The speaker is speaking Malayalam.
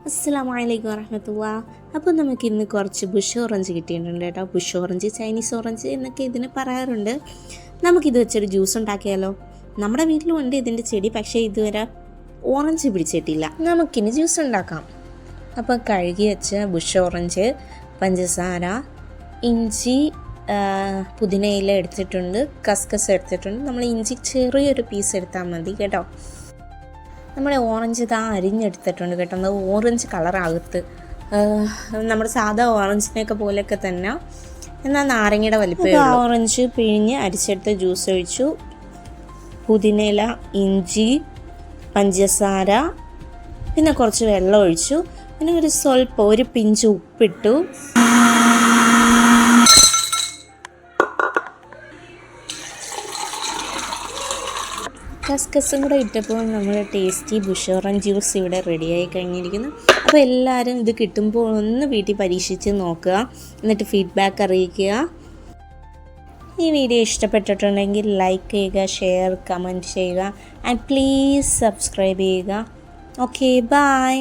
അസ്സലാമലൈക്കും വറഹ്മത്തുള്ളാഹി. അപ്പോൾ നമുക്കിന്ന് കുറച്ച് ബുഷ് ഓറഞ്ച് കിട്ടിയിട്ടുണ്ട് കേട്ടോ. ബുഷ് ഓറഞ്ച്, ചൈനീസ് ഓറഞ്ച് എന്നൊക്കെ ഇതിന് പറയാറുണ്ട്. നമുക്കിത് വെച്ചൊരു ജ്യൂസ് ഉണ്ടാക്കിയാലോ? നമ്മുടെ വീട്ടിലും ഉണ്ട് ഇതിൻ്റെ ചെടി, പക്ഷേ ഇതുവരെ ഓറഞ്ച് പിടിച്ചിട്ടില്ല. നമുക്കിനി ജ്യൂസ് ഉണ്ടാക്കാം. അപ്പോൾ കഴുകി വെച്ച ബുഷ് ഓറഞ്ച്, പഞ്ചസാര, ഇഞ്ചി, പുതിനയില എടുത്തിട്ടുണ്ട്, കസ്കസ് എടുത്തിട്ടുണ്ട്. നമ്മൾ ഇഞ്ചി ചെറിയൊരു പീസ് എടുത്താൽ മതി കേട്ടോ. നമ്മുടെ ഓറഞ്ച് അരിഞ്ഞെടുത്തിട്ടുണ്ട് കേട്ടോ. അത് ഓറഞ്ച് കളറാകത്ത് നമ്മുടെ സാധാ ഓറഞ്ചിനെയൊക്കെ പോലെയൊക്കെ തന്നെ, എന്നാൽ നാരങ്ങയുടെ വലിപ്പം. ഓറഞ്ച് പിഴിഞ്ഞ് അരിച്ചെടുത്ത് ജ്യൂസ് ഒഴിച്ചു. പുതിനയില, ഇഞ്ചി, പഞ്ചസാര, പിന്നെ കുറച്ച് വെള്ളം ഒഴിച്ചു. പിന്നെ ഒരു പിഞ്ച് ഉപ്പിട്ടു. കസ്കസും കൂടെ ഇട്ടപ്പോൾ നമ്മുടെ ടേസ്റ്റി ബുഷ് ഓറഞ്ച് ജ്യൂസ് ഇവിടെ റെഡിയായി കഴിഞ്ഞിരിക്കുന്നു. അപ്പോൾ എല്ലാവരും ഇത് കിട്ടുമ്പോൾ ഒന്ന് വീട്ടിൽ പരീക്ഷിച്ച് നോക്കുക, എന്നിട്ട് ഫീഡ്ബാക്ക് അറിയിക്കുക. ഈ വീഡിയോ ഇഷ്ടപ്പെട്ടിട്ടുണ്ടെങ്കിൽ ലൈക്ക് ചെയ്യുക, ഷെയർ, കമൻറ്റ് ചെയ്യുക, ആൻഡ് പ്ലീസ് സബ്സ്ക്രൈബ് ചെയ്യുക. Okay, by.